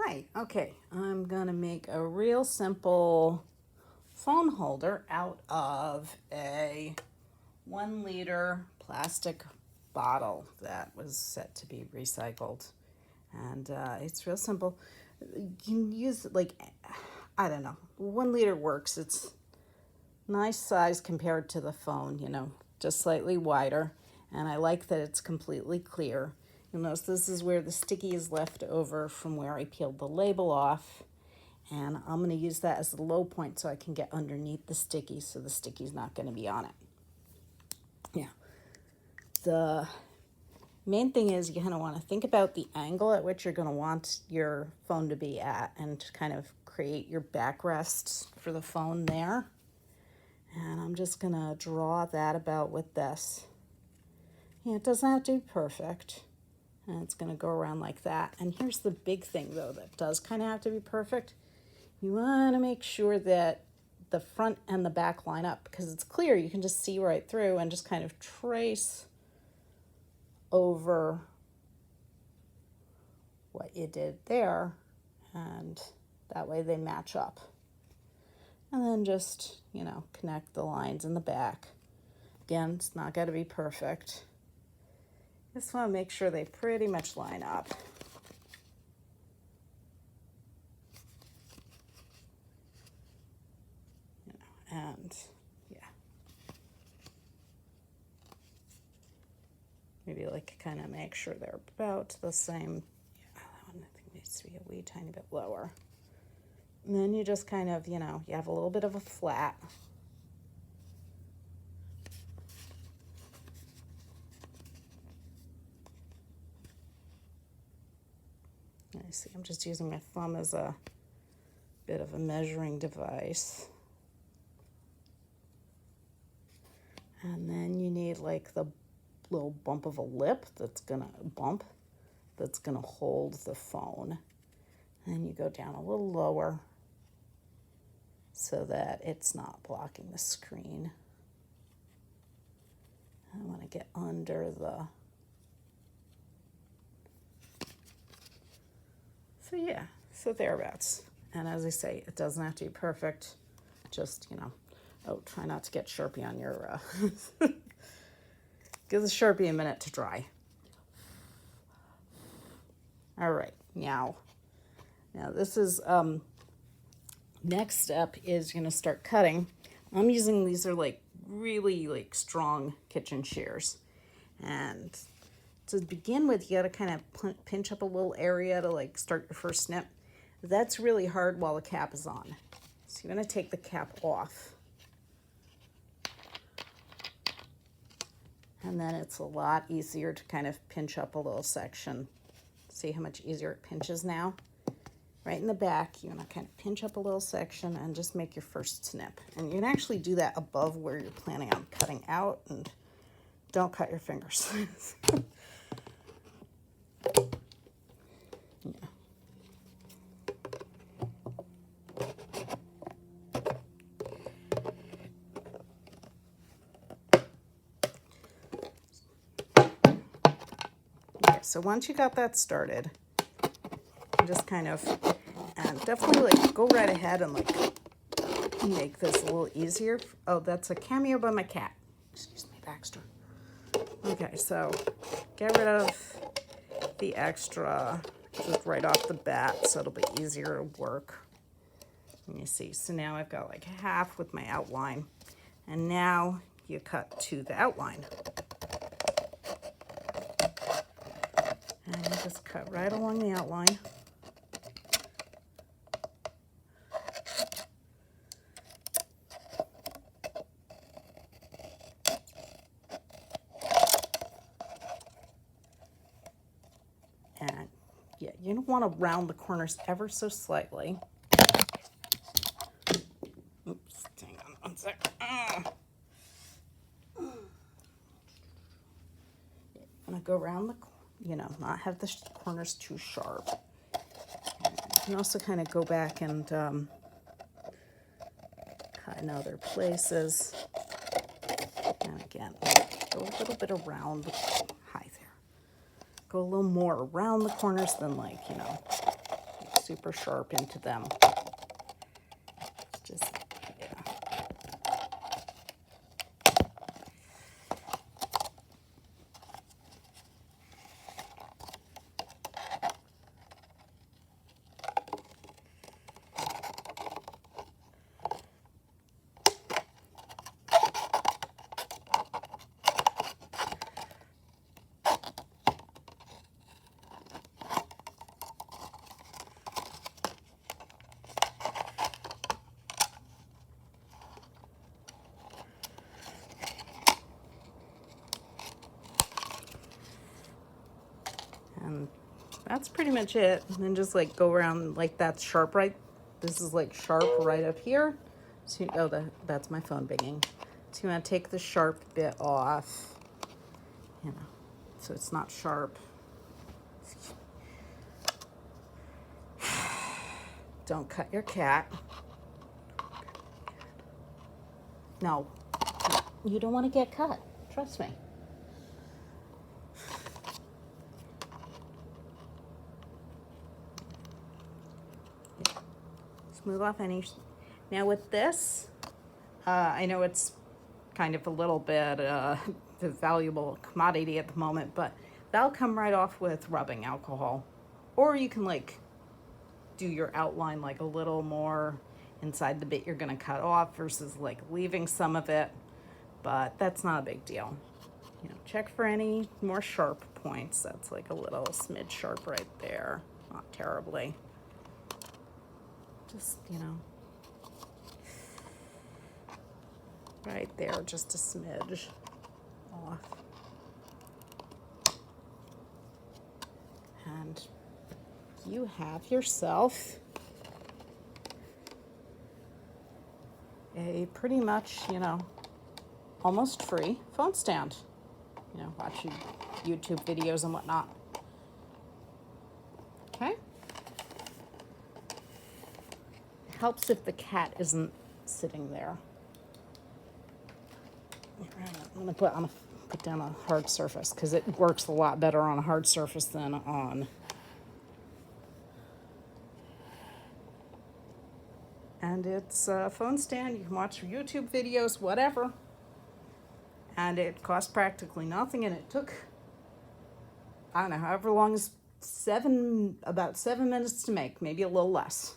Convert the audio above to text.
Hi, okay, I'm gonna make a real simple phone holder out of a 1 liter plastic bottle that was set to be recycled. And it's real simple. You can use like, I don't know, 1 liter works. It's nice size compared to the phone, just slightly wider. And I like that it's completely clear. You'll notice this is where the sticky is left over from where I peeled the label off. And I'm going to use that as the low point so I can get underneath the sticky so the sticky's not going to be on it. Yeah. The main thing is you kind of want to think about the angle at which you're going to want your phone to be at and to kind of create your backrest for the phone there. And I'm just going to draw that about with this. Yeah, it doesn't have to be perfect. And it's going to go around like that. And here's the big thing, though, that does kind of have to be perfect. You want to make sure that the front and the back line up because it's clear. You can just see right through and just kind of trace over what you did there. And that way they match up. And then just, connect the lines in the back. Again, it's not got to be perfect. Just want to make sure they pretty much line up. And yeah. Maybe kind of make sure they're about the same. Yeah, that one I think needs to be a wee tiny bit lower. And then you just kind of, you have a little bit of a flat. I see, I'm just using my thumb as a bit of a measuring device. And then you need like the little bump of a lip that's gonna hold the phone. And you go down a little lower so that it's not blocking the screen. I want to get under the... So thereabouts. And as I say, it doesn't have to be perfect. Just, try not to get Sharpie on your... Give the Sharpie a minute to dry. All right, now this is... next step is you're going to start cutting. I'm using, these are really strong kitchen shears. And to begin with, you got to kind of pinch up a little area to start your first snip. That's really hard while the cap is on. So you're going to take the cap off. And then it's a lot easier to kind of pinch up a little section. See how much easier it pinches now? Right in the back, you're going to kind of pinch up a little section and just make your first snip. And you can actually do that above where you're planning on cutting out, and don't cut your fingers. Okay, so once you got that started, just kind of, and definitely go right ahead and make this a little easier. Oh, that's a cameo by my cat. Excuse me, Baxter. Okay, so get rid of the extra just right off the bat so it'll be easier to work. And you see, so now I've got half with my outline. And now you cut to the outline. And you just cut right along the outline. And yeah, you don't want to round the corners ever so slightly. Oops, hang on one sec. I'm going to go around not have the corners too sharp. And you can also kind of go back and cut in other places. And again, go a little bit around the... Hi there. Go a little more around the corners than super sharp into them. Just, yeah. And that's pretty much it. And then just like go around like that's sharp right. This is like sharp right up here. So that's my phone binging. So you want to take the sharp bit off, you know, so it's not sharp. Don't cut your cat. No, you don't want to get cut. Trust me. Smooth off any. Now with this, I know it's kind of a little bit a valuable commodity at the moment, but that'll come right off with rubbing alcohol. Or you can like do your outline like a little more inside the bit you're going to cut off versus like leaving some of it, but that's not a big deal. You know, check for any more sharp points. That's like a little smidge sharp right there, not terribly. Just, you know, right there, just a smidge off. And you have yourself a pretty much, you know, almost free phone stand. You know, watching YouTube videos and whatnot. Okay? Helps if the cat isn't sitting there. I'm gonna put down a hard surface because it works a lot better on a hard surface than on. And it's a phone stand. You can watch YouTube videos, whatever. And it cost practically nothing. And it took, I don't know, however long, about 7 minutes to make, maybe a little less.